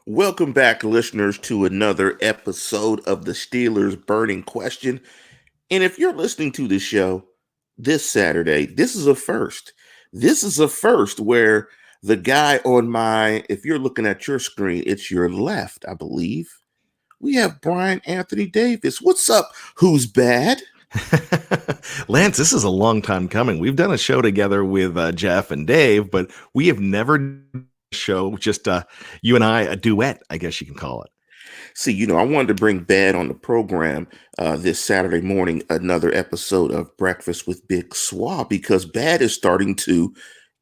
Welcome back, listeners, to another episode of the Steelers Burning Question. And if you're listening to the show this Saturday, this is a first. This is a first where the guy on if you're looking at your screen, it's your left, I believe. We have Bryan Anthony Davis. What's up? Who's bad? Lance, this is a long time coming. We've done a show together with Jeff and Dave, but we have never done a show, just you and I, a duet, I guess you can call it. See, I wanted to bring Bad on the program this Saturday morning, another episode of Breakfast with Big Swab, because Bad is starting to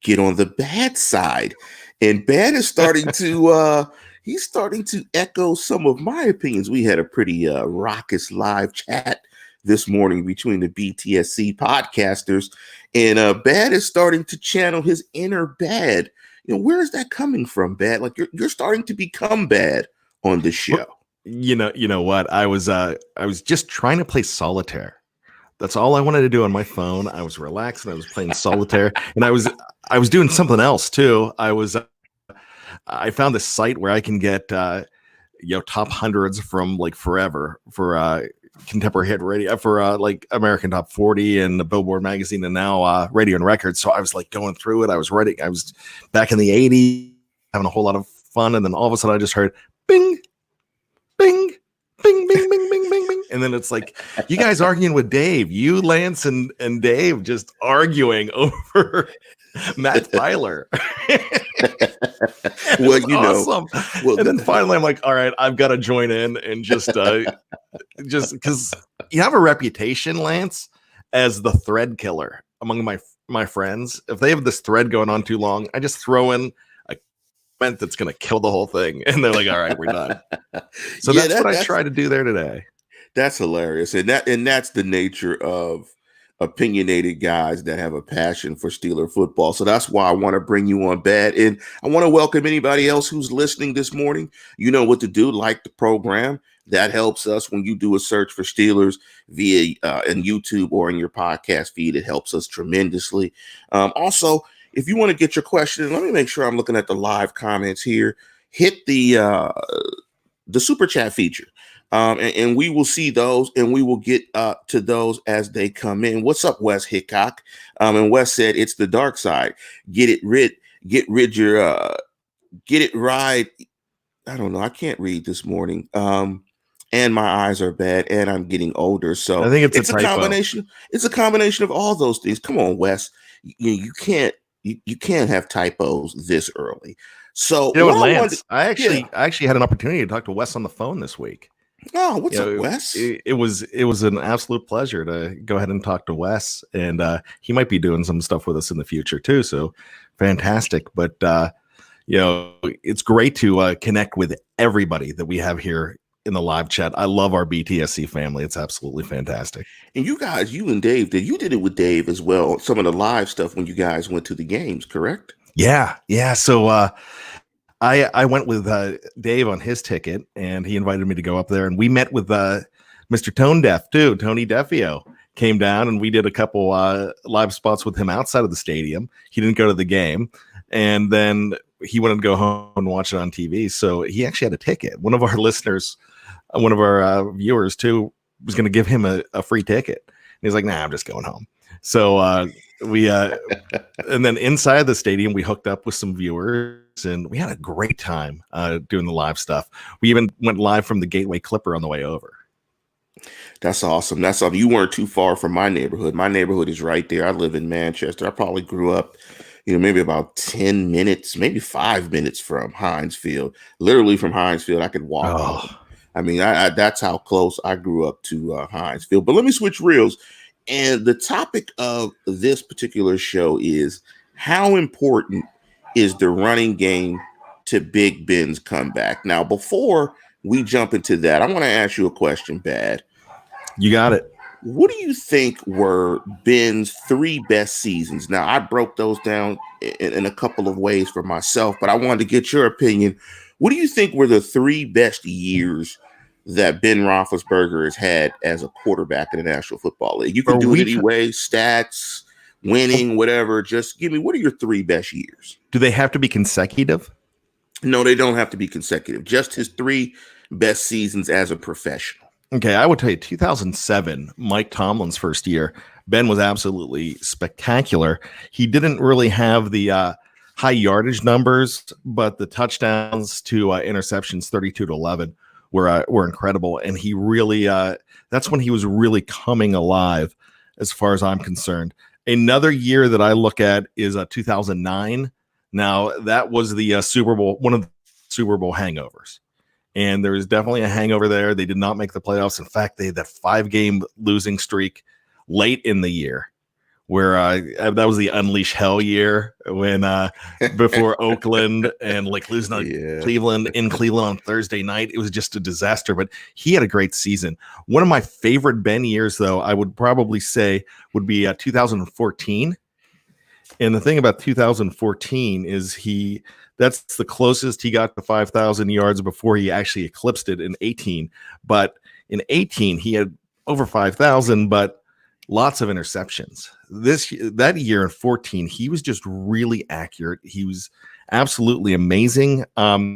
get on the bad side. And Bad is starting to he's starting to echo some of my opinions. We had a pretty raucous live chat this morning between the BTSC podcasters, and Bad is starting to channel his inner Bad. Where is that coming from, Bad? Like you're starting to become Bad on the show. Well, you know what? I was just trying to play solitaire. That's all I wanted to do on my phone. I was relaxed and I was playing solitaire, and I was doing something else too. I found this site where I can get top hundreds from like forever for contemporary hit radio, for like American Top 40 and the Billboard magazine, and now Radio and Records. So I was like going through it. I was back in the 80s, having a whole lot of fun, and then all of a sudden I just heard bing, bing, bing, bing, bing, bing, bing, bing. And then it's like, you guys arguing with Dave, you, Lance, and Dave just arguing over Matt Filer. Well, awesome. And then finally I'm like, all right, I've got to join in and just because you have a reputation, Lance, as the thread killer among my friends. If they have this thread going on too long, I just throw in a comment that's going to kill the whole thing. And they're like, all right, we're done. So that's what I try to do there today. That's hilarious. And that's the nature of opinionated guys that have a passion for Steeler football. So that's why I want to bring you on, Bad. And I want to welcome anybody else who's listening this morning. You know what to do. Like the program. That helps us when you do a search for Steelers via in YouTube or in your podcast feed. It helps us tremendously. Also, if you want to get your question, let me make sure I'm looking at the live comments here. Hit the super chat feature. And we will see those, and we will get to those as they come in. What's up, Wes Hickok? And Wes said it's the dark side. Get it right. I don't know. I can't read this morning. And my eyes are bad, and I'm getting older. So I think it's a combination. It's a combination of all those things. Come on, Wes. You can't have typos this early. So Lance, I actually had an opportunity to talk to Wes on the phone this week. Oh, what's up, Wes? It was an absolute pleasure to go ahead and talk to Wes, and he might be doing some stuff with us in the future too. So fantastic! But it's great to connect with everybody that we have here in the live chat. I love our BTSC family. It's absolutely fantastic. And you guys, you and Dave, you did it with Dave as well. Some of the live stuff when you guys went to the games, correct? Yeah. So I went with Dave on his ticket, and he invited me to go up there, and we met with Mr. Tone Deaf too. Tony Defio came down, and we did a couple live spots with him outside of the stadium. He didn't go to the game, and then he wanted to go home and watch it on TV. So he actually had a ticket. One of our listeners, one of our viewers too, was going to give him a free ticket. And he's like, nah, I'm just going home. So we and then inside the stadium, we hooked up with some viewers, and we had a great time doing the live stuff. We even went live from the Gateway Clipper on the way over. That's awesome. You weren't too far from my neighborhood. My neighborhood is right there. I live in Manchester. I probably grew up, maybe about 10 minutes, maybe 5 minutes from Heinz Field. Literally from Heinz Field, I could walk home. I mean, that's how close I grew up to Heinz Field. But let me switch reels. And the topic of this particular show is how important is the running game to Big Ben's comeback? Now, before we jump into that, I want to ask you a question, Bad. You got it. What do you think were Ben's 3 best seasons? Now, I broke those down in a couple of ways for myself, but I wanted to get your opinion. What do you think were the 3 best years that Ben Roethlisberger has had as a quarterback in the National Football League? You can do it anyway, stats, winning, whatever. Just give me, what are your 3 best years? Do they have to be consecutive? No, they don't have to be consecutive. Just his three best seasons as a professional. Okay, I would tell you 2007, Mike Tomlin's first year. Ben was absolutely spectacular. He didn't really have the high yardage numbers, but the touchdowns to interceptions, 32-11, were incredible. And he really, that's when he was really coming alive, as far as I'm concerned. Another year that I look at is 2009. Now that was the Super Bowl, one of the Super Bowl hangovers. And there was definitely a hangover there. They did not make the playoffs. In fact, they had that 5-game losing streak late in the year, where that was the unleash hell year when before Oakland and like losing to Cleveland in Cleveland on Thursday night. It was just a disaster, but he had a great season. One of my favorite Ben years, though, I would probably say would be 2014. And the thing about 2014 is that's the closest he got to 5,000 yards before he actually eclipsed it in 18. But in 18, he had over 5,000, but lots of interceptions. That year in 14, he was just really accurate. He was absolutely amazing. But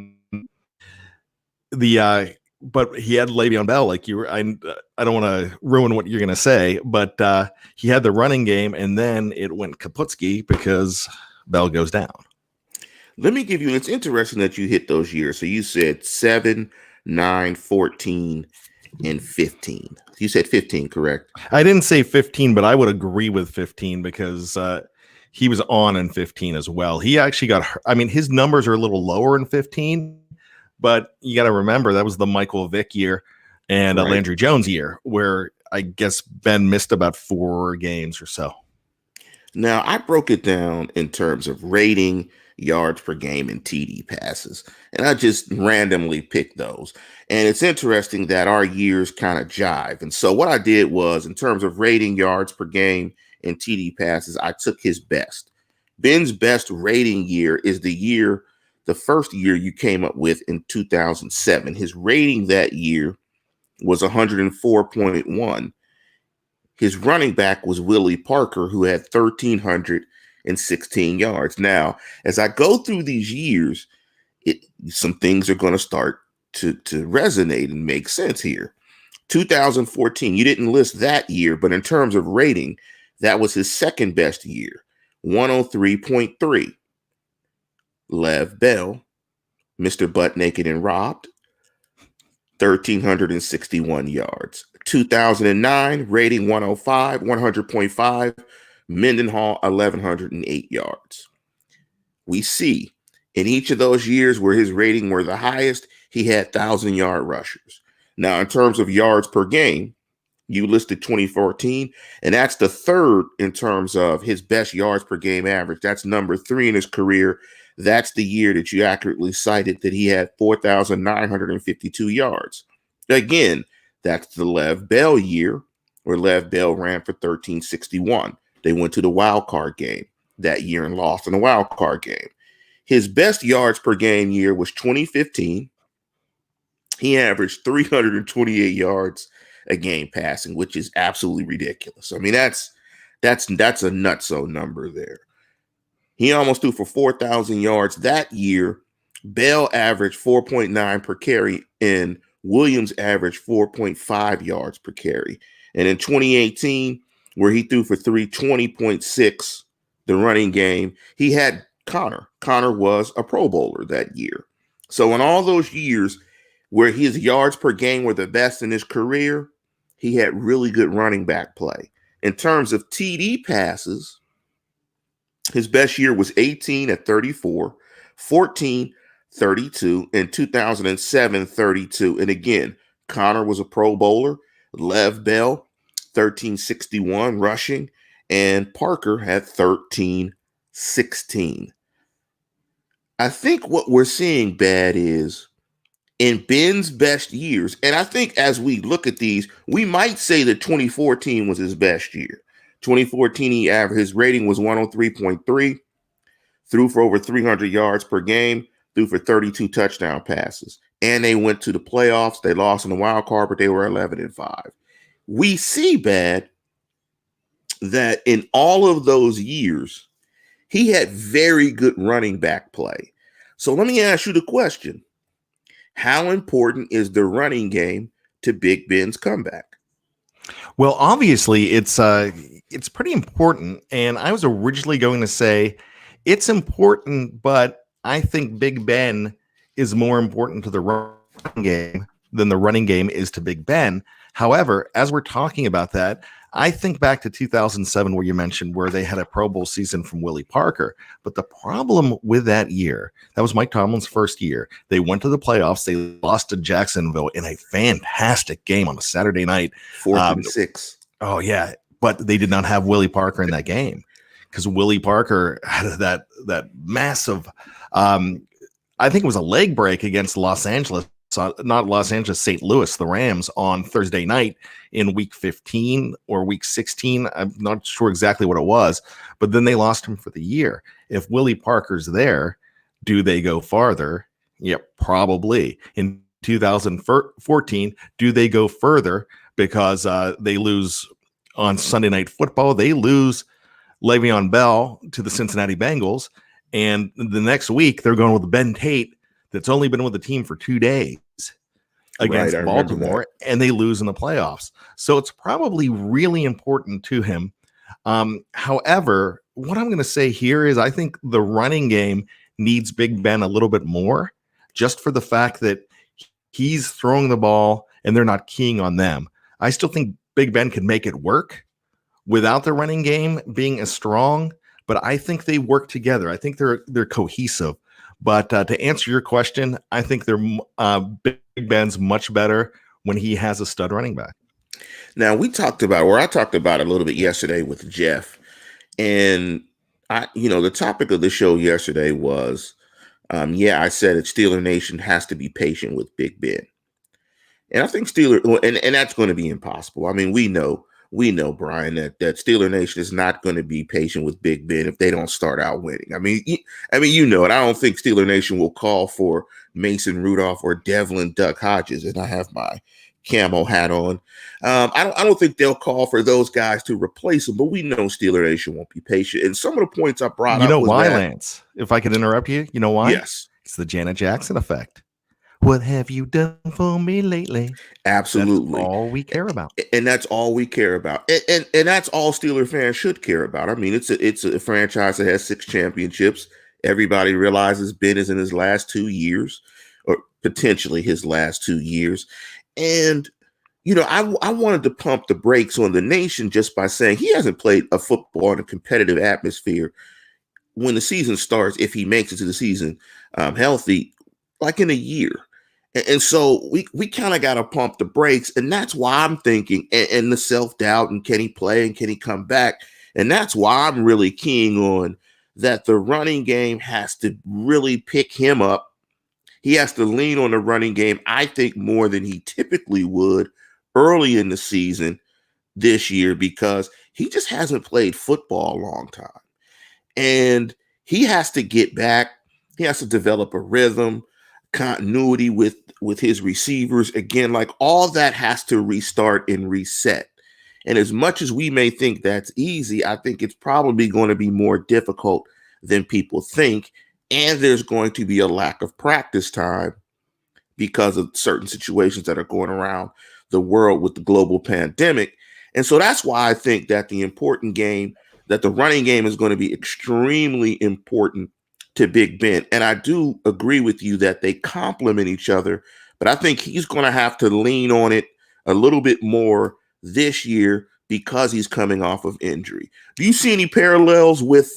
he had Le'Veon Bell, like you were. I don't want to ruin what you're going to say, but he had the running game, and then it went kaputski because Bell goes down. Let me give you, it's interesting that you hit those years. So you said 7, 9, 14, and 15. You said 15, correct? I didn't say 15, but I would agree with 15 because he was on in 15 as well. He actually got, I mean, his numbers are a little lower in 15, but you got to remember that was the Michael Vick year and Right. Landry Jones year, where I guess Ben missed about 4 games or so. Now, I broke it down in terms of rating, yards per game, and TD passes. And I just randomly picked those. And it's interesting that our years kind of jive. And so what I did was, in terms of rating, yards per game, and TD passes, I took his best. Ben's best rating year is the first year you came up with in 2007. His rating that year was 104.1. His running back was Willie Parker, who had 1,316 yards. Now, as I go through these years, some things are going to start to resonate and make sense here. 2014, you didn't list that year, but in terms of rating, that was his second best year, 103.3. Lev Bell, Mr. Butt Naked and Robbed, 1,361 yards. 2009, rating 105, 100.5. Mendenhall, 1,108 yards. We see in each of those years where his rating were the highest, he had 1,000-yard rushers. Now, in terms of yards per game, you listed 2014, and that's the third in terms of his best yards per game average. That's number 3 in his career. That's the year that you accurately cited that he had 4,952 yards. Again, that's the Lev Bell year, where Lev Bell ran for 1,361. They went to the wild card game that year and lost in the wild card game. His best yards per game year was 2015. He averaged 328 yards a game passing, which is absolutely ridiculous. I mean, that's a nutso number there. He almost threw for 4,000 yards that year. Bell averaged 4.9 per carry, and Williams averaged 4.5 yards per carry. And in 2018, where he threw for 320.6, the running game, he had Connor. Connor was a Pro Bowler that year. So in all those years where his yards per game were the best in his career, he had really good running back play. In terms of TD passes, his best year was 18 at 34, 14, 32, and 2007, 32. And again, Connor was a Pro Bowler. Lev Bell, 1,361 rushing, and Parker had 1,316. I think what we're seeing, Bad, is in Ben's best years, and I think as we look at these, we might say that 2014 was his best year. 2014, his rating was 103.3, threw for over 300 yards per game, threw for 32 touchdown passes. And they went to the playoffs. They lost in the wild card, but they were 11-5. We see, Bad, that in all of those years, he had very good running back play. So let me ask you the question. How important is the running game to Big Ben's comeback? Well, obviously, it's pretty important, and I was originally going to say it's important, but I think Big Ben is more important to the running game than the running game is to Big Ben. However, as we're talking about that, I think back to 2007, where you mentioned where they had a Pro Bowl season from Willie Parker. But the problem with that year, that was Mike Tomlin's first year. They went to the playoffs. They lost to Jacksonville in a fantastic game on a Saturday night. 4th and 6. Oh, yeah. But they did not have Willie Parker in that game because Willie Parker had that massive, I think it was a leg break against Los Angeles. Not Los Angeles, St. Louis, the Rams on Thursday night in week 15 or week 16. I'm not sure exactly what it was, but then they lost him for the year. If Willie Parker's there, do they go farther? Yeah, probably. In 2014, do they go further because they lose on Sunday Night Football? They lose Le'Veon Bell to the Cincinnati Bengals, and the next week they're going with Ben Tate, that's only been with the team for 2 days against Baltimore, and they lose in the playoffs. So it's probably really important to him. However, what I'm going to say here is I think the running game needs Big Ben a little bit more, just for the fact that he's throwing the ball and they're not keying on them. I still think Big Ben can make it work without the running game being as strong, but I think they work together. I think they're cohesive. But to answer your question, I think Big Ben's much better when he has a stud running back. Now, I talked about it a little bit yesterday with Jeff, and the topic of the show yesterday was, I said that Steeler Nation has to be patient with Big Ben, and I think and that's going to be impossible. I mean, we know, Bryan, that Steeler Nation is not going to be patient with Big Ben if they don't start out winning. I mean, it. I don't think Steeler Nation will call for Mason Rudolph or Devlin Duck Hodges, and I have my camo hat on. I don't think they'll call for those guys to replace them, but we know Steeler Nation won't be patient. And some of the points I brought up, you know why, Lance? If I could interrupt you, you know why? Yes, it's the Janet Jackson effect. What have you done for me lately? Absolutely. That's all we care about. And that's all we care about. And that's all Steeler fans should care about. I mean, it's a franchise that has 6 championships. Everybody realizes Ben is in his last 2 years, or potentially his last 2 years. And, I wanted to pump the brakes on the nation just by saying he hasn't played a football in a competitive atmosphere when the season starts, if he makes it to the season healthy, like in a year. And so we kind of got to pump the brakes. And that's why I'm thinking, and the self-doubt, and can he play and can he come back? And that's why I'm really keying on that the running game has to really pick him up. He has to lean on the running game, I think, more than he typically would early in the season this year, because he just hasn't played football a long time. And he has to get back. He has to develop a rhythm, continuity with his receivers. Again, like all that has to restart and reset. And as much as we may think that's easy, I think it's probably going to be more difficult than people think. And there's going to be a lack of practice time because of certain situations that are going around the world with the global pandemic. And so that's why I think that the running game is going to be extremely important to Big Ben. And I do agree with you that they complement each other, but I think he's going to have to lean on it a little bit more this year because he's coming off of injury. Do you see any parallels with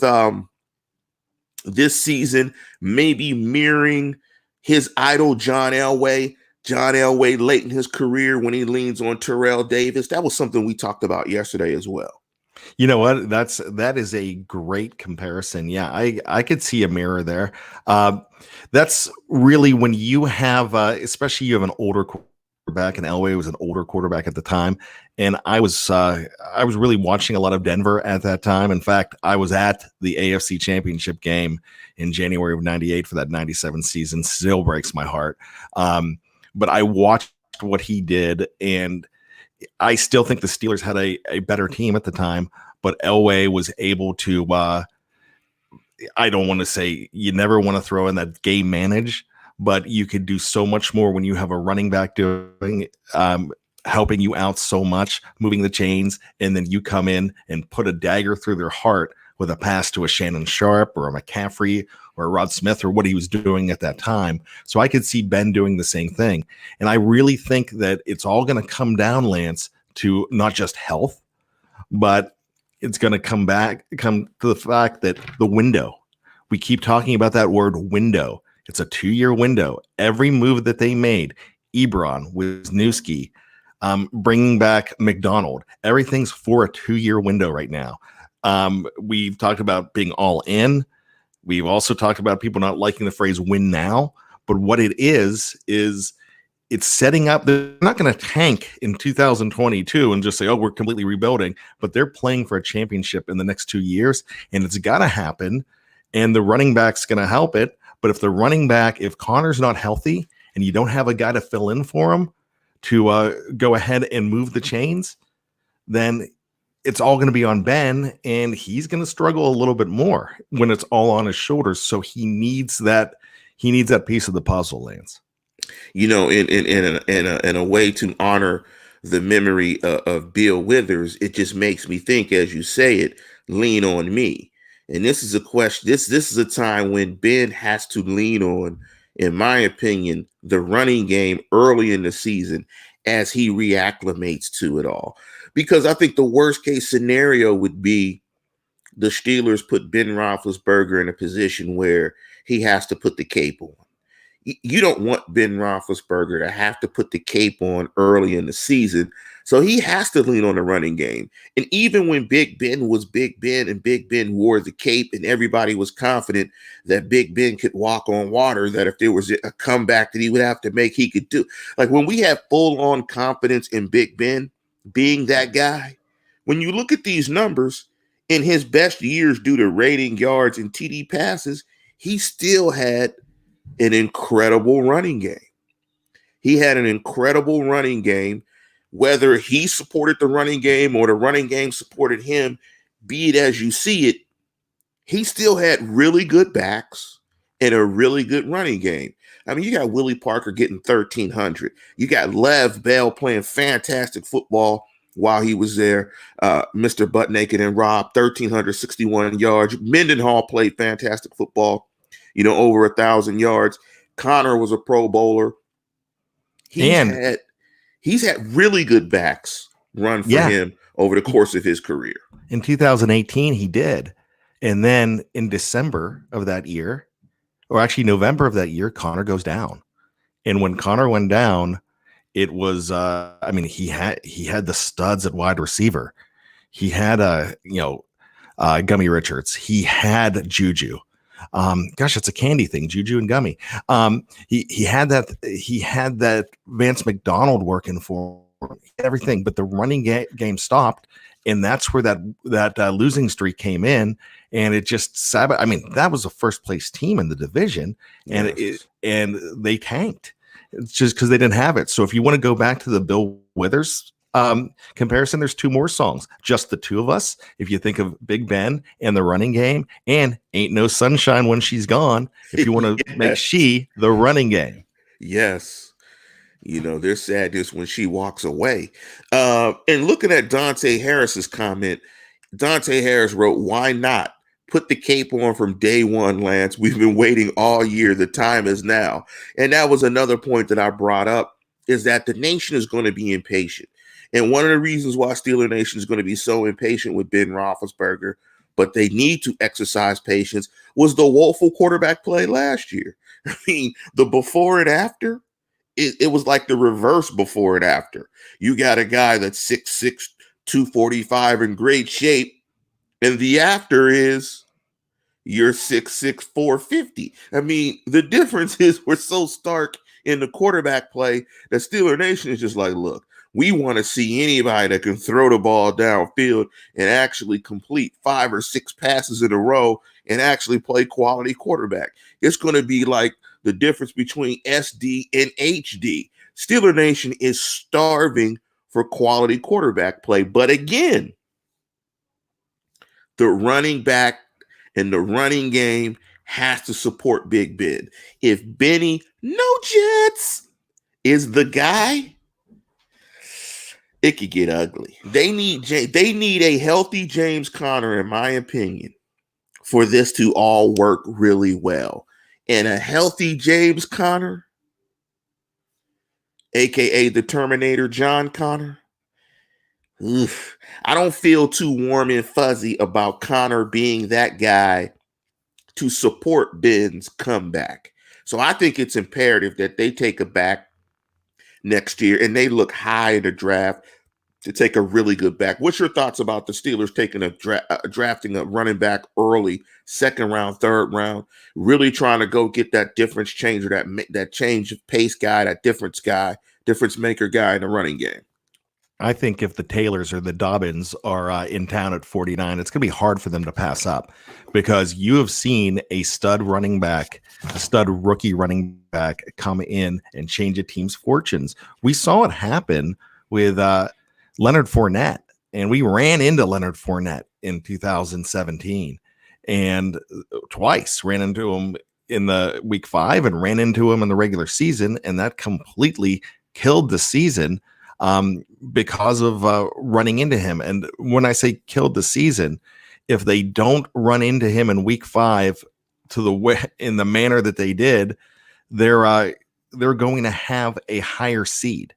this season maybe mirroring his idol, John Elway? John Elway late in his career when he leans on Terrell Davis. That was something we talked about yesterday as well. You know what? That is a great comparison. Yeah, I could see a mirror there. That's really when you have, especially you have an older quarterback, and Elway was an older quarterback at the time. And I was really watching a lot of Denver at that time. In fact, I was at the AFC Championship game in January of '98 for that '97 season. Still breaks my heart. But I watched what he did, and I still think the Steelers had a better team at the time, but Elway was able to I don't want to say you never want to throw in that game manage, but you could do so much more when you have a running back doing helping you out so much, moving the chains, and then you come in and put a dagger through their heart with a pass to a Shannon Sharp or a McCaffrey or a Rod Smith or what he was doing at that time. So I could see Ben doing the same thing. And I really think that it's all going to come down, Lance, to not just health, but it's going to come to the fact that the window, we keep talking about that word window. It's a 2-year window. Every move that they made, Ebron, Wisniewski, bringing back McDonald, everything's for a 2-year window right now. We've talked about being all in. We've also talked about people not liking the phrase win now, but what it is it's setting up. They're not going to tank in 2022 and just say, oh, we're completely rebuilding, but they're playing for a championship in the next 2 years, and it's got to happen. And the running back's going to help it. But if Connor's not healthy and you don't have a guy to fill in for him to go ahead and move the chains, then it's all going to be on Ben, and he's going to struggle a little bit more when it's all on his shoulders. So he needs that piece of the puzzle, Lance. You know, in a way to honor the memory of Bill Withers, it just makes me think, as you say it, lean on me. And this is a question. This is a time when Ben has to lean on, in my opinion, the running game early in the season as he reacclimates to it all. Because I think the worst case scenario would be the Steelers put Ben Roethlisberger in a position where he has to put the cape on. You don't want Ben Roethlisberger to have to put the cape on early in the season. So he has to lean on the running game. And even when Big Ben was Big Ben and Big Ben wore the cape and everybody was confident that Big Ben could walk on water, that if there was a comeback that he would have to make, he could do. Like when we have full-on confidence in Big Ben being that guy, when you look at these numbers, in his best years due to rating yards and TD passes, he still had an incredible running game. He had an incredible running game, whether he supported the running game or the running game supported him, be it as you see it, he still had really good backs and a really good running game. I mean, you got Willie Parker getting 1,300. You got Lev Bell playing fantastic football while he was there. Mr. Butt Naked and Rob, 1,361 yards. Mendenhall played fantastic football, over 1,000 yards. Connor was a Pro Bowler. He's had really good backs run for him over the course of his career. In 2018, he did. And then in December of that year, or actually November of that year, Connor goes down. And when Connor went down, it was, he had the studs at wide receiver. He had, Gummy Richards. He had Juju. It's a candy thing, Juju and Gummy. He had that Vance McDonald working for everything, but the running game stopped, and that's where that losing streak came in, and it just that was a first place team in the division, and and they tanked. It's just because they didn't have it. So if you want to go back to the Bill Withers comparison, there's 2 more songs, Just the Two of Us, if you think of Big Ben and the running game, and Ain't No Sunshine When She's Gone, if you want to make she the running game. Yes. There's sadness when she walks away. And looking at Dante Harris's comment, Dante Harris wrote, "Why not put the cape on from day one, Lance? We've been waiting all year. The time is now." And that was another point that I brought up, is that the nation is going to be impatient. And one of the reasons why Steeler Nation is going to be so impatient with Ben Roethlisberger, but they need to exercise patience, was the woeful quarterback play last year. I mean, the before and after, it was like the reverse before and after. You got a guy that's 6'6", 245 in great shape, and the after is you're 6'6", 450. I mean, the difference is we're so stark in the quarterback play that Steeler Nation is just like, look, we want to see anybody that can throw the ball downfield and actually complete 5 or 6 passes in a row and actually play quality quarterback. It's going to be like the difference between SD and HD. Steeler Nation is starving for quality quarterback play. But again, the running back and the running game has to support Big Ben. If Benny, no Jets, is the guy, it could get ugly. They need a healthy James Conner, in my opinion, for this to all work really well. And a healthy James Conner, aka the Terminator John Connor, I don't feel too warm and fuzzy about Connor being that guy to support Ben's comeback. So I think it's imperative that they take a back next year and they look high in the draft to take a really good back. What's your thoughts about the Steelers taking drafting a running back early, second round, third round, really trying to go get that difference changer, that change of pace guy, that difference maker guy in the running game? I think if the Taylors or the Dobbins are in town at 49, it's going to be hard for them to pass up, because you have seen a stud rookie running back come in and change a team's fortunes. We saw it happen with Leonard Fournette, and we ran into Leonard Fournette in 2017 and twice ran into him in the week 5 and ran into him in the regular season. And that completely killed the season because of running into him. And when I say killed the season, if they don't run into him in week 5 in the manner that they did, they're going to have a higher seed.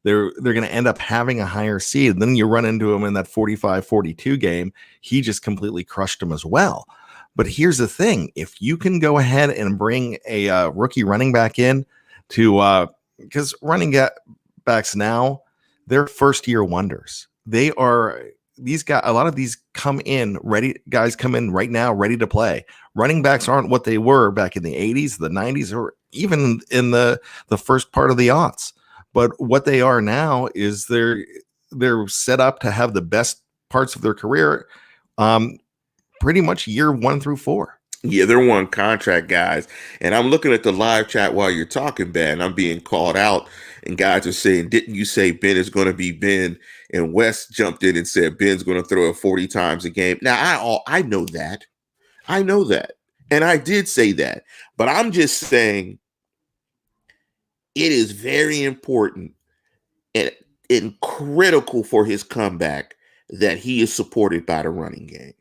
They're going to end up having a higher seed. And then you run into him in that 45-42 game. He just completely crushed him as well. But here's the thing. If you can go ahead and bring a rookie running back in to because running backs now, they're first year wonders. They are these guys. A lot of these come in right now, ready to play. Running backs aren't what they were back in the 80s, the 90s, or even in the first part of the aughts. But what they are now is they're set up to have the best parts of their career pretty much year 1 through 4. Yeah, they're one contract guys. And I'm looking at the live chat while you're talking, Ben. I'm being called out, and guys are saying, didn't you say Ben is going to be Ben? And Wes jumped in and said Ben's going to throw it 40 times a game. Now, I know that. I know that. And I did say that. But I'm just saying it is very important and critical for his comeback that he is supported by the running game.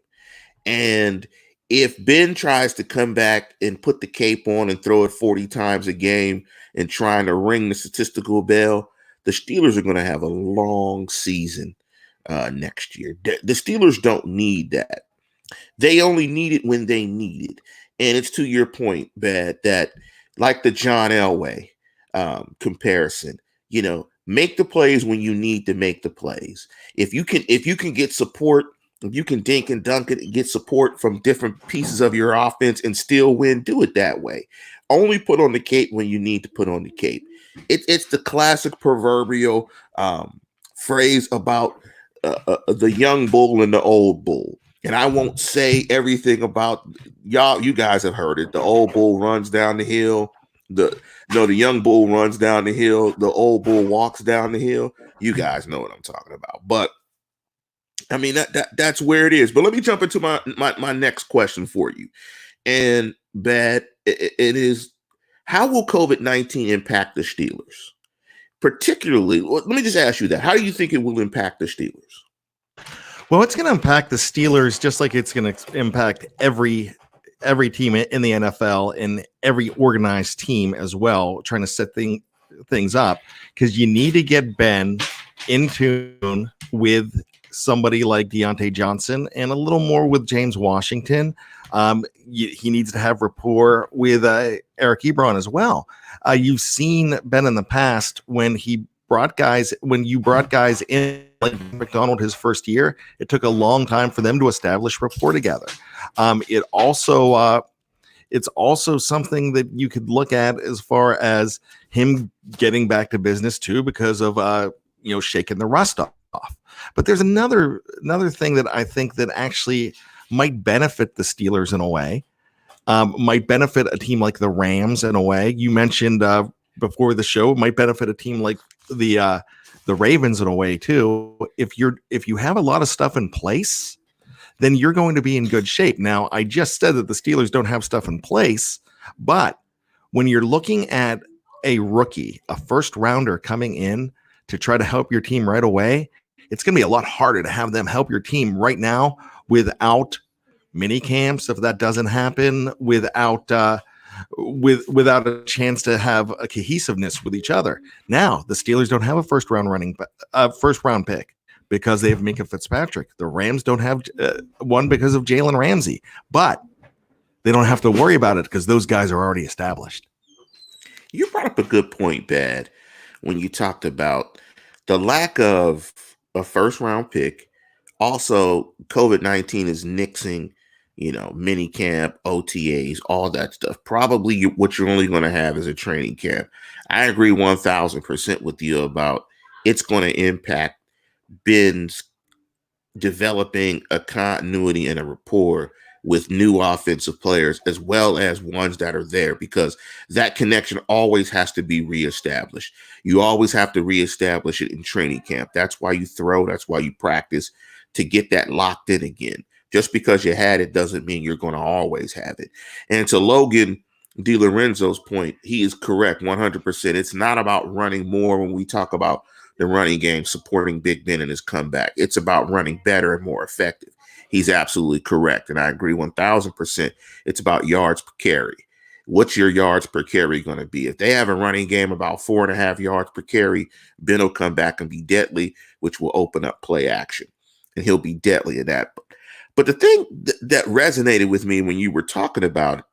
And if Ben tries to come back and put the cape on and throw it 40 times a game and trying to ring the statistical bell, the Steelers are going to have a long season next year. The Steelers don't need that. They only need it when they need it. And it's to your point, Bad, that like the John Elway comparison, make the plays when you need to make the plays. If you can get support, if you can dink and dunk it and get support from different pieces of your offense and still win, do it that way. Only put on the cape when you need to put on the cape. It's the classic proverbial phrase about the young bull and the old bull. And I won't say everything about y'all. You guys have heard it. The old bull runs down the hill. The young bull runs down the hill. The old bull walks down the hill. You guys know what I'm talking about. But I mean, that's where it is. But let me jump into my next question for you. And Bad, it is, how will COVID-19 impact the Steelers? Particularly, let me just ask you that. How do you think it will impact the Steelers? Well, it's going to impact the Steelers just like it's going to impact every team in the NFL and every organized team as well, trying to set things up, because you need to get Ben in tune with somebody like Deontay Johnson and a little more with James Washington. He needs to have rapport with Eric Ebron as well. You've seen Ben in the past when you brought guys in, like McDonald his first year, it took a long time for them to establish rapport together. It's also something that you could look at as far as him getting back to business too, because of shaking the rust off. But there's another thing that I think that actually might benefit the Steelers in a way, might benefit a team like the Rams in a way. You mentioned before the show, might benefit a team like the Ravens in a way too. If you have a lot of stuff in place, then you're going to be in good shape. Now, I just said that the Steelers don't have stuff in place, but when you're looking at a rookie, a first rounder coming in to try to help your team right away, it's going to be a lot harder to have them help your team right now without mini camps, if that doesn't happen, without a chance to have a cohesiveness with each other. Now, the Steelers don't have a first round pick because they have Minka Fitzpatrick. The Rams don't have one because of Jalen Ramsey, but they don't have to worry about it because those guys are already established. You brought up a good point, Bad, when you talked about the lack of a first round pick. Also, COVID-19 is nixing, mini camp, OTAs, all that stuff. Probably what you're only going to have is a training camp. I agree 1,000% with you about it's going to impact Ben's developing a continuity and a rapport with new offensive players as well as ones that are there, because that connection always has to be reestablished. You always have to reestablish it in training camp. That's why you throw, that's why you practice, to get that locked in again. Just because you had it doesn't mean you're going to always have it. And to Logan DiLorenzo's point, he is correct 100%. It's not about running more when we talk about the running game, supporting Big Ben and his comeback. It's about running better and more effective. He's absolutely correct. And I agree 1,000%. It's about yards per carry. What's your yards per carry going to be? If they have a running game about 4.5 yards per carry, Ben will come back and be deadly, which will open up play action. And he'll be deadly at that. But the thing that resonated with me when you were talking about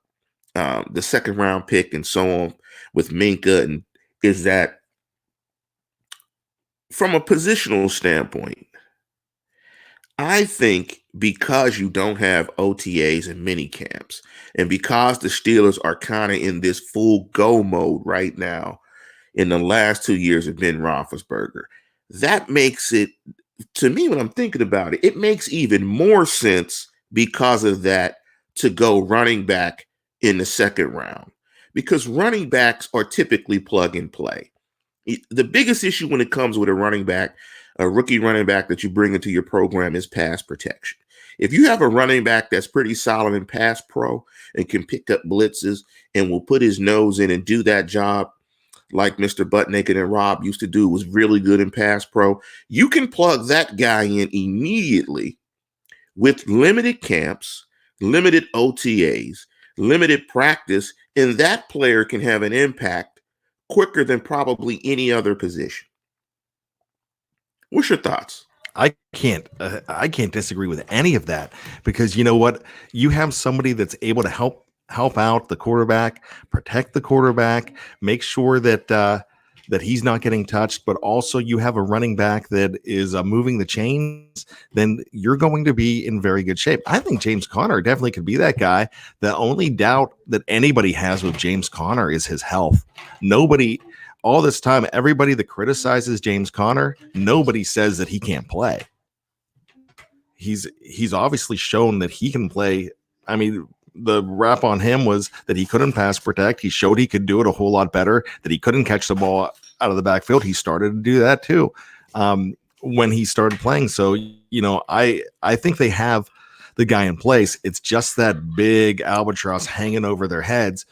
the second round pick and so on with Minka is that from a positional standpoint, I think because you don't have OTAs and mini camps, and because the Steelers are kind of in this full go mode right now in the last 2 years of Ben Roethlisberger, that makes it, to me, when I'm thinking about it, it makes even more sense because of that to go running back in the second round, because running backs are typically plug and play. The biggest issue when it comes with a running back, a rookie running back that you bring into your program, is pass protection. If you have a running back that's pretty solid in pass pro and can pick up blitzes and will put his nose in and do that job like Mr. Buttnaked and Rob used to do, was really good in pass pro, you can plug that guy in immediately with limited camps, limited OTAs, limited practice, and that player can have an impact quicker than probably any other position. What's your thoughts? I can't disagree with any of that, because you know what? You have somebody that's able to help out the quarterback, protect the quarterback, make sure that that he's not getting touched, but also you have a running back that is moving the chains, then you're going to be in very good shape. I think James Conner definitely could be that guy. The only doubt that anybody has with James Conner is his health. Nobody, all this time, everybody that criticizes James Conner, nobody says that he can't play. He's obviously shown that he can play. I mean, the rap on him was that he couldn't pass protect. He showed he could do it a whole lot better, that he couldn't catch the ball out of the backfield. He started to do that too when he started playing. So, I think they have the guy in place. It's just that big albatross hanging over their heads,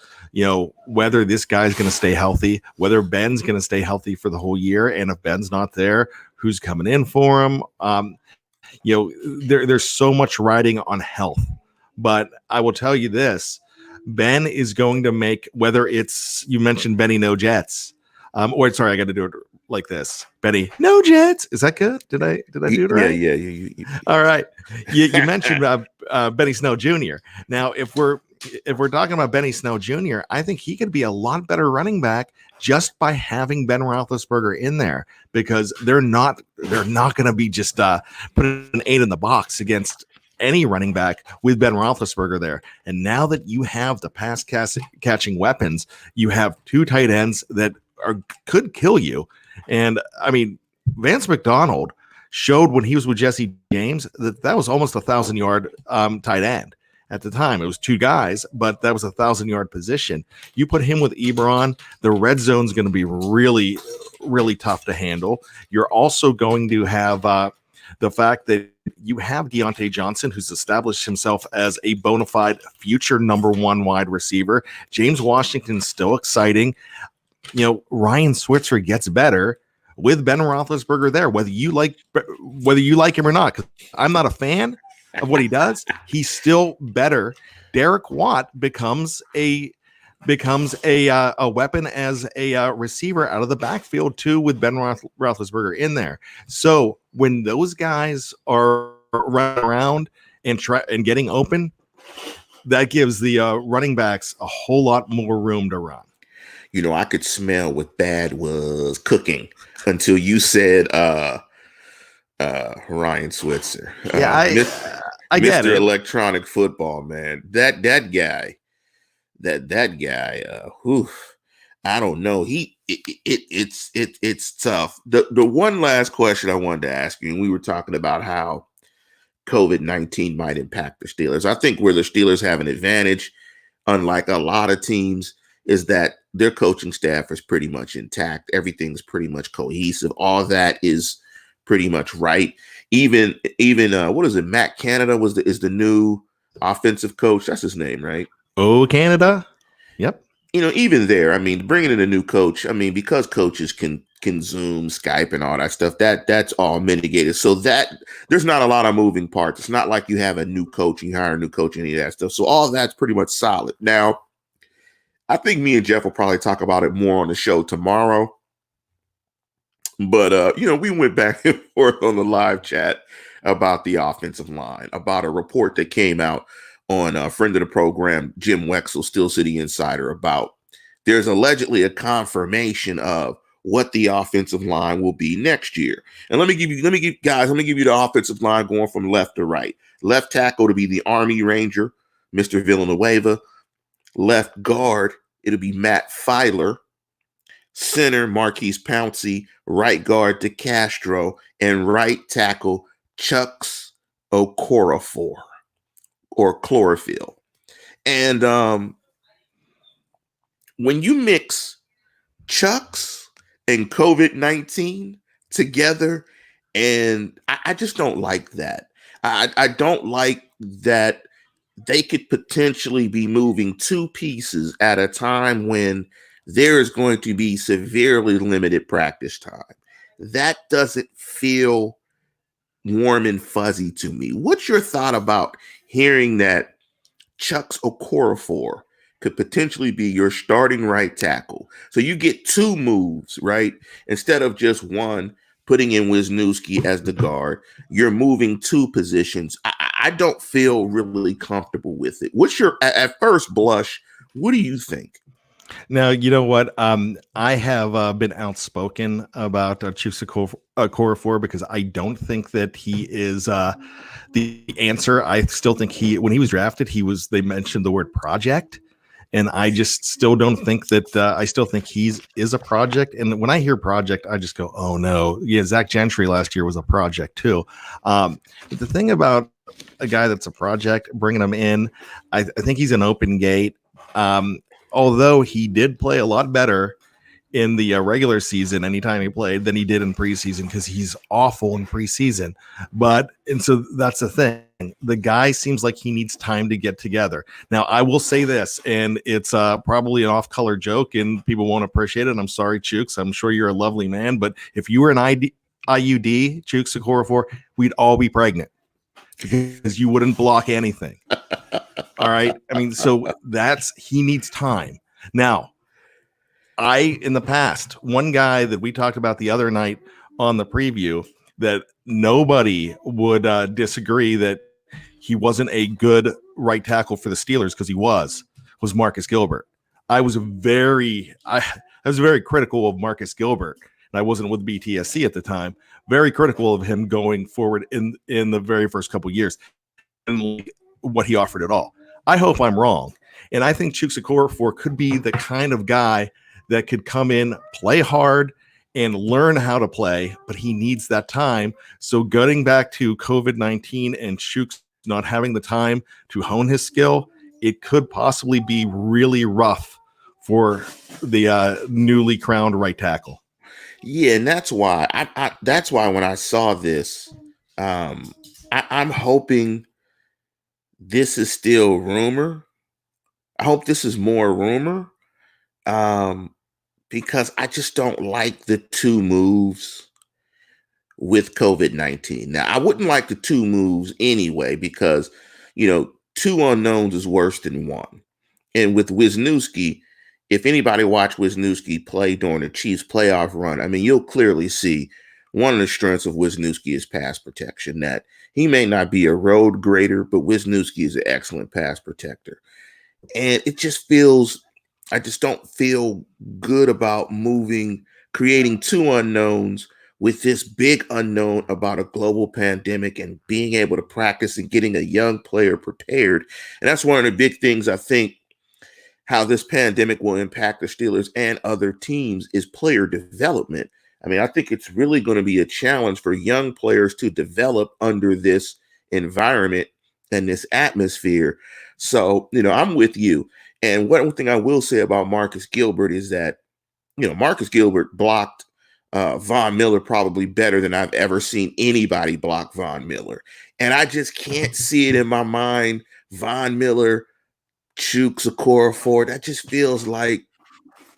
whether this guy's going to stay healthy, whether Ben's going to stay healthy for the whole year. And if Ben's not there, who's coming in for him? There's so much riding on health. But I will tell you this, Ben is going to make, whether it's, you mentioned Benny No Jets, I got to do it like this. Benny No Jets. Is that good? Did I do it right? Yeah. All right. You mentioned Benny Snow Jr. Now, if we're talking about Benny Snow Jr., I think he could be a lot better running back just by having Ben Roethlisberger in there, because they're not going to be just putting an 8 in the box against any running back with Ben Roethlisberger there. And now that you have the pass catching weapons, you have 2 tight ends that could kill you. And I mean, Vance McDonald showed when he was with Jesse James that was almost 1,000-yard tight end. At the time, it was 2 guys, but that was a 1,000-yard position. You put him with Ebron, the red zone is going to be really, really tough to handle. You're also going to have the fact that you have Deontay Johnson, who's established himself as a bona fide future number one wide receiver. James Washington's still exciting. Ryan Switzer gets better with Ben Roethlisberger there, whether you like him or not. Because I'm not a fan of what he does. He's still better. Derek Watt becomes a weapon as a receiver out of the backfield too, with Ben Roethlisberger in there. So when those guys are running around and getting open, that gives the running backs a whole lot more room to run. I could smell what Bad was cooking until you said Ryan Switzer. Yeah, I get Mr. it. Electronic Football, man. That guy. That guy. I don't know. It's tough. The one last question I wanted to ask you, and we were talking about how COVID-19 might impact the Steelers. I think where the Steelers have an advantage, unlike a lot of teams, is that their coaching staff is pretty much intact. Everything's pretty much cohesive. All that is pretty much right. Even what is it? Matt Canada is the new offensive coach. That's his name, right? Oh, Canada. Yep. Even there, I mean, bringing in a new coach, I mean, because coaches can Zoom, Skype, and all that stuff, that's all mitigated. So that there's not a lot of moving parts. It's not like you have a new coach and you hire a new coach and any of that stuff. So all that's pretty much solid. Now, I think me and Jeff will probably talk about it more on the show tomorrow. But, we went back and forth on the live chat about the offensive line, about a report that came out on a friend of the program, Jim Wexell, Steel City Insider, about there's allegedly a confirmation of what the offensive line will be next year. And let me give you the offensive line going from left to right. Left tackle to be the Army Ranger, Mr. Villanueva. Left guard, it'll be Matt Filer. Center, Marquise Pouncey. Right guard, DeCastro. And right tackle, Chucks Okorafor, or Chlorophyll. And when you mix Chucks and COVID-19 together, and I just don't like that. I don't like that they could potentially be moving two pieces at a time when there is going to be severely limited practice time. That doesn't feel warm and fuzzy to me. What's your thought about hearing that Chucks Okorafor could potentially be your starting right tackle? So you get two moves, right? Instead of just one, putting in Wisniewski as the guard, you're moving two positions. I don't feel really comfortable with it. What's your, at first blush, what do you think? Now, you know what? I have been outspoken about Chucks Okorafor because I don't think that he is the answer. I still think when he was drafted, they mentioned the word project. And I just still don't think that I still think he is a project. And when I hear project, I just go, oh no. Yeah, Zach Gentry last year was a project too. But the thing about a guy that's a project, bringing him in, I think he's an open gate. Although he did play a lot better in the regular season anytime he played than he did in preseason, because he's awful in preseason. And so that's the thing. The guy seems like he needs time to get together. Now, I will say this, and it's probably an off-color joke, and people won't appreciate it. And I'm sorry, Chooks. I'm sure you're a lovely man, but if you were an IUD, Chucks Okorafor, we'd all be pregnant because you wouldn't block anything. All right. I mean, so he needs time. Now, in the past, one guy that we talked about the other night on the preview that nobody would disagree that he wasn't a good right tackle for the Steelers, because he was Marcus Gilbert. I was very critical of Marcus Gilbert, and I wasn't with BTSC at the time. Very critical of him going forward in the very first couple of years and what he offered at all. I hope I'm wrong. And I think Chucks Okorafor could be the kind of guy that could come in, play hard, and learn how to play, but he needs that time. So getting back to COVID-19 and Chucks not having the time to hone his skill, it could possibly be really rough for the newly crowned right tackle. Yeah, and that's why that's why when I saw this, I'm hoping this is still rumor. I hope this is more rumor. Um, because I just don't like the two moves with COVID-19. Now, I wouldn't like the two moves anyway, because, two unknowns is worse than one. And with Wisniewski, if anybody watched Wisniewski play during the Chiefs playoff run, I mean, you'll clearly see one of the strengths of Wisniewski is pass protection. That he may not be a road grader, but Wisniewski is an excellent pass protector. And I just don't feel good about creating two unknowns with this big unknown about a global pandemic and being able to practice and getting a young player prepared. And that's one of the big things I think how this pandemic will impact the Steelers and other teams is player development. I mean, I think it's really going to be a challenge for young players to develop under this environment and this atmosphere. So, I'm with you. And one thing I will say about Marcus Gilbert is that, Marcus Gilbert blocked Von Miller probably better than I've ever seen anybody block Von Miller. And I just can't see it in my mind. Von Miller, Chooks, Okora Ford, that just feels like,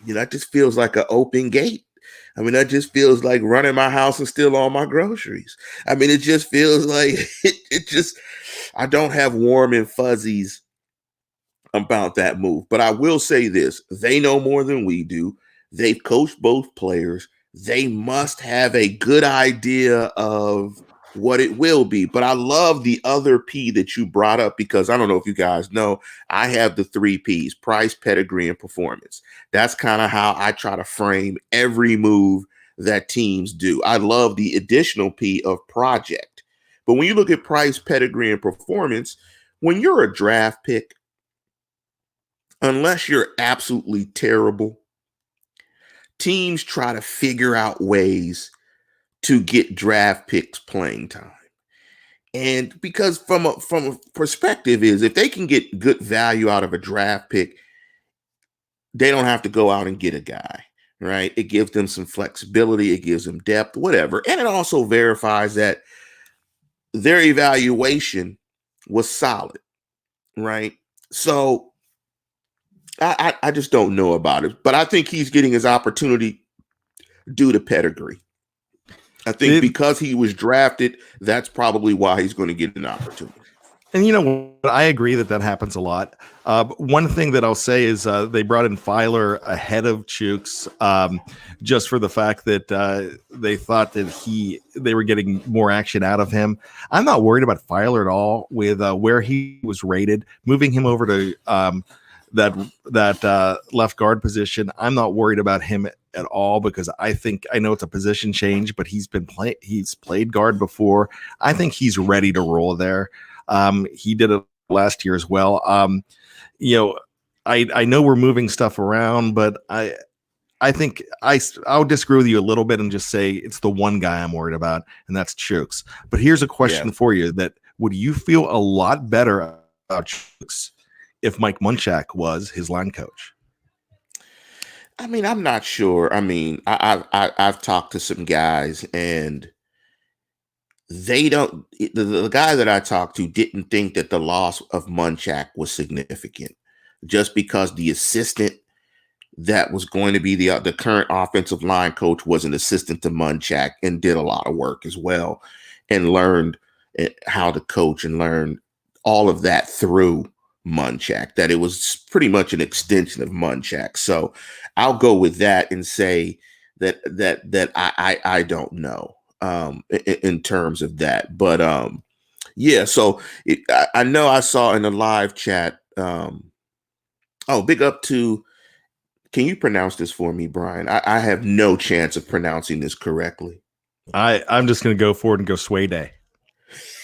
an open gate. I mean, that just feels like running my house and steal all my groceries. I mean, it just feels like I don't have warm and fuzzies about that move. But I will say this, they know more than we do. They've coached both players. They must have a good idea of what it will be. But I love the other P that you brought up, because I don't know if you guys know, I have the 3 Ps: price, pedigree, and performance. That's kind of how I try to frame every move that teams do. I love the additional P of project. But when you look at price, pedigree, and performance, when you're a draft pick, unless you're absolutely terrible, teams try to figure out ways to get draft picks playing time. And because from a perspective is, if they can get good value out of a draft pick, they don't have to go out and get a guy, right? It gives them some flexibility, it gives them depth, whatever. And it also verifies that their evaluation was solid, right? So I just don't know about it, but I think he's getting his opportunity due to pedigree. I think because he was drafted, that's probably why he's going to get an opportunity. And I agree that happens a lot. One thing that I'll say is they brought in Filer ahead of Chooks, just for the fact that they thought that they were getting more action out of him. I'm not worried about Filer at all with where he was rated. Moving him over to that left guard position, I'm not worried about him at all, because I know it's a position change, but he's played guard before. I think he's ready to roll there. He did it last year as well. I know we're moving stuff around, but I think I'll disagree with you a little bit and just say it's the one guy I'm worried about, and that's Chooks. But here's a question for you: that would you feel a lot better about Chooks if Mike Munchak was his line coach? I mean, I'm not sure. I mean, I've talked to some guys, and they don't. The guy that I talked to didn't think that the loss of Munchak was significant, just because the assistant that was going to be the current offensive line coach was an assistant to Munchak and did a lot of work as well, and learned how to coach and learned all of that through Munchak, that it was pretty much an extension of Munchak. So I'll go with that and say that I don't know in terms of that. But so I know I saw in the live chat. Big up to, can you pronounce this for me, Bryan? I have no chance of pronouncing this correctly. I'm just going to go forward and go Sway Day.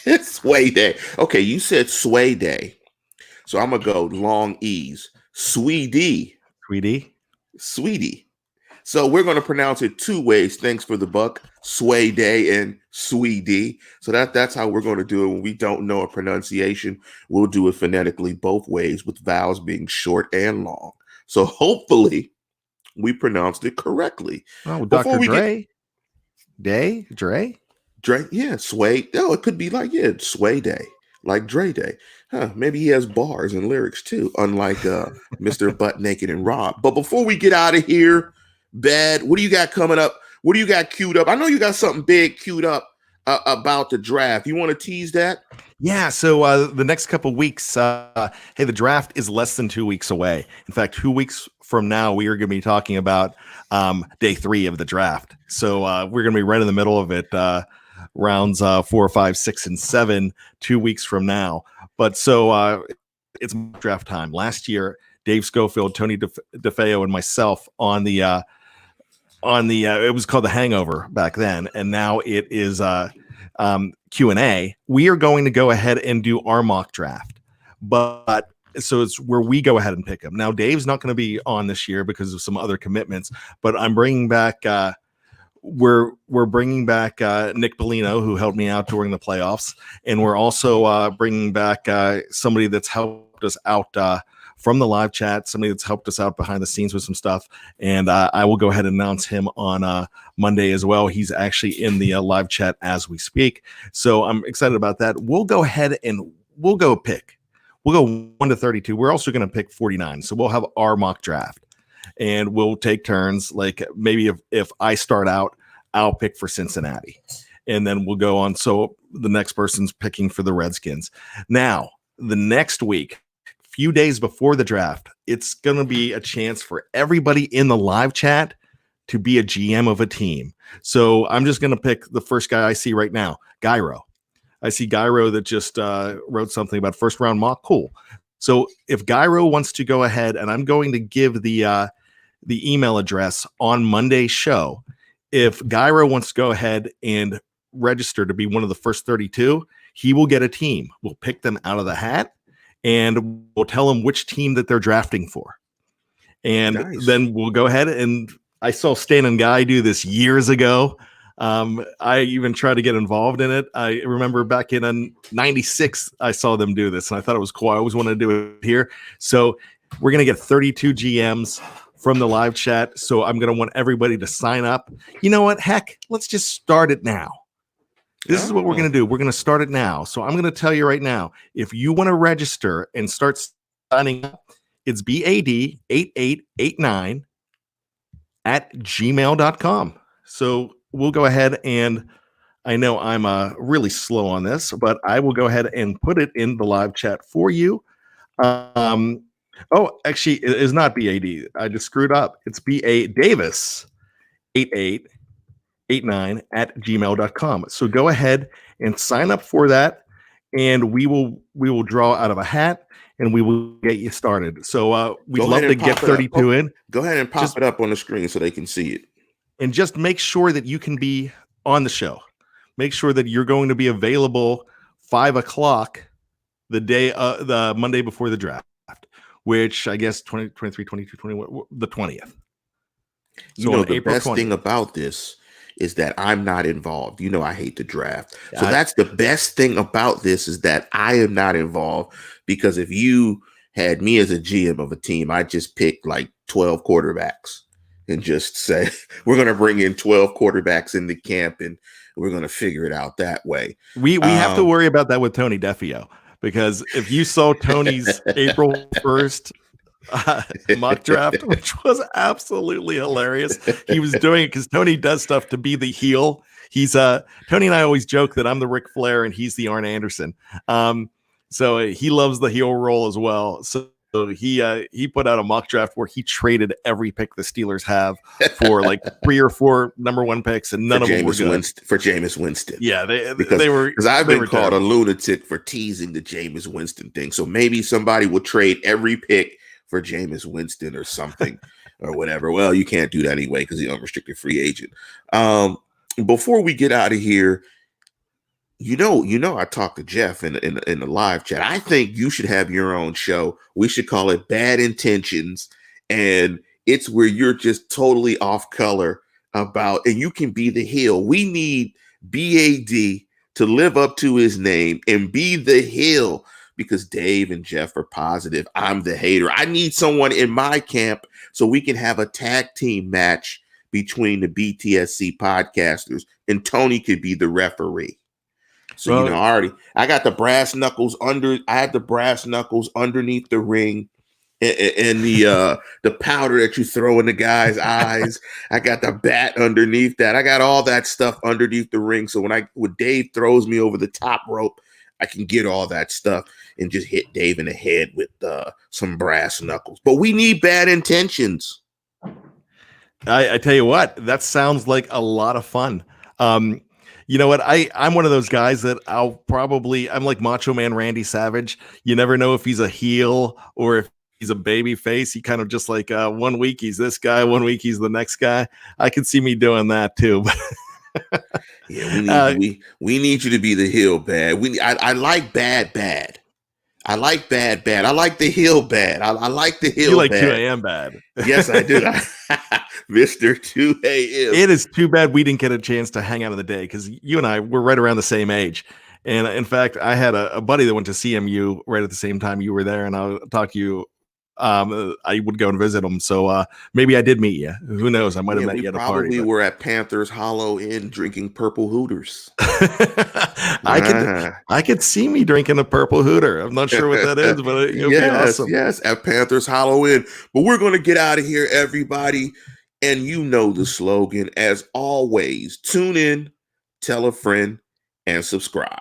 It's Sway Day. Okay, you said Sway Day. So I'm going to go long E's. Sweetie. So we're going to pronounce it two ways. Thanks for the buck. Sway Day and Sweetie. So that's how we're going to do it. When we don't know a pronunciation, we'll do it phonetically both ways, with vowels being short and long. So hopefully we pronounced it correctly. Oh, Dr. Dre. Dre? Dre, yeah, Sway. Oh, it could be like, yeah, Sway Day, like Dre Day. Huh, maybe he has bars and lyrics too, unlike Mr. Butt Naked and Rob. But before we get out of here, Bad, what do you got coming up? What do you got queued up? I know you got something big queued up about the draft. You want to tease that? Yeah, so the next couple weeks, hey, the draft is less than 2 weeks away. In fact, 2 weeks from now, we are going to be talking about day 3 of the draft. So we're going to be right in the middle of it, rounds 4, 5, 6, and 7, 2 weeks from now. But so it's draft time. Last year, Dave Schofield, Tony DeFeo, and myself on the it was called The Hangover back then, and now it is Q&A. We are going to go ahead and do our mock draft, but so it's where we go ahead and pick them. Now, Dave's not going to be on this year because of some other commitments, but I'm bringing back we're bringing back Nick Bellino, who helped me out during the playoffs, and we're also bringing back somebody that's helped us out from the live chat, somebody that's helped us out behind the scenes with some stuff. And I will go ahead and announce him on Monday as well. He's actually in the live chat as we speak. So I'm excited about that. We'll go ahead and we'll go pick. We'll go 1 to 32. We're also going to pick 49. So we'll have our mock draft and we'll take turns. Like maybe if I start out, I'll pick for Cincinnati. And then we'll go on. So the next person's picking for the Redskins. Now, the next week, few days before the draft, it's going to be a chance for everybody in the live chat to be a GM of a team. So I'm just going to pick the first guy I see right now, Gyro. I see Gyro that just wrote something about first round mock. Cool. So if Gyro wants to go ahead, and I'm going to give the email address on Monday's show. If Gyro wants to go ahead and register to be one of the first 32, he will get a team. We'll pick them out of the hat. And we'll tell them which team that they're drafting for. And nice. Then we'll go ahead and I saw Stan and Guy do this years ago. I even tried to get involved in it. I remember back in 96, I saw them do this and I thought it was cool. I always wanted to do it here. So we're going to get 32 GMs from the live chat. So I'm going to want everybody to sign up. You know what? Heck, let's just start it now. This is what we're going to do. We're going to start it now. So I'm going to tell you right now, if you want to register and start signing up, it's BAD8889 at gmail.com. So we'll go ahead and I know I'm really slow on this, but I will go ahead and put it in the live chat for you. Actually, it is not BAD. I just screwed up. It's BA Davis 8889 at gmail.com. So go ahead and sign up for that, and we will draw out of a hat and we will get you started. So we'd love to get 32 in. Go ahead and pop it up on the screen so they can see it. And just make sure that you can be on the show. Make sure that you're going to be available 5 o'clock the day the Monday before the draft, which I guess 20, 23, 22, 21, the 20th. So the April best 20th. Thing about this is that I'm not involved. You know, I hate the draft. So that's the best thing about this is that I am not involved, because if you had me as a GM of a team, I'd just pick like 12 quarterbacks and just say, we're going to bring in 12 quarterbacks in the camp and we're going to figure it out that way. We have to worry about that with Tony DeFeo, because if you saw Tony's April 1st mock draft, which was absolutely hilarious. He was doing it because Tony does stuff to be the heel. He's Tony and I always joke that I'm the Ric Flair and he's the Arn Anderson. So he loves the heel role as well. So he put out a mock draft where he traded every pick the Steelers have for like 3 or 4 number 1 picks, and none of them were good. For Jameis Winston. Yeah, they were, because I've been called a lunatic for teasing the Jameis Winston thing. So maybe somebody will trade every pick for Jameis Winston or something or whatever. Well, you can't do that anyway because he's an unrestricted free agent. Before we get out of here, you know, I talked to Jeff in the live chat. I think you should have your own show. We should call it Bad Intentions, and it's where you're just totally off color about, and you can be the heel. We need BAD to live up to his name and be the heel, because Dave and Jeff are positive. I'm the hater. I need someone in my camp so we can have a tag team match between the BTSC podcasters, and Tony could be the referee. So, Well, I got the brass knuckles I had the brass knuckles underneath the ring, and the powder that you throw in the guy's eyes. I got the bat underneath that. I got all that stuff underneath the ring. So when Dave throws me over the top rope, I can get all that stuff and just hit Dave in the head with some brass knuckles. But we need bad intentions. I tell you what, that sounds like a lot of fun. You know what? I'm one of those guys that I'm like Macho Man Randy Savage. You never know if he's a heel or if he's a baby face. He kind of just like 1 week he's this guy, 1 week he's the next guy. I can see me doing that too. Yeah, we need you to be the heel bad. I like bad. I like bad. I like the heel bad. I like the heel You like bad. 2 a.m. bad. Yes, I do. Mr. 2 a.m. It is too bad we didn't get a chance to hang out in the day because you and I were right around the same age. And in fact, I had a buddy that went to CMU right at the same time you were there, and I'll talk to you. I would go and visit him. So maybe I did meet you. Who knows? I might have met you at a party. We were at Panthers Hollow Inn drinking Purple Hooters. I could see me drinking a Purple Hooter. I'm not sure what that is, but it'll be awesome. Yes, at Panthers Hollow Inn. But we're going to get out of here, everybody. And you know the slogan. As always, tune in, tell a friend, and subscribe.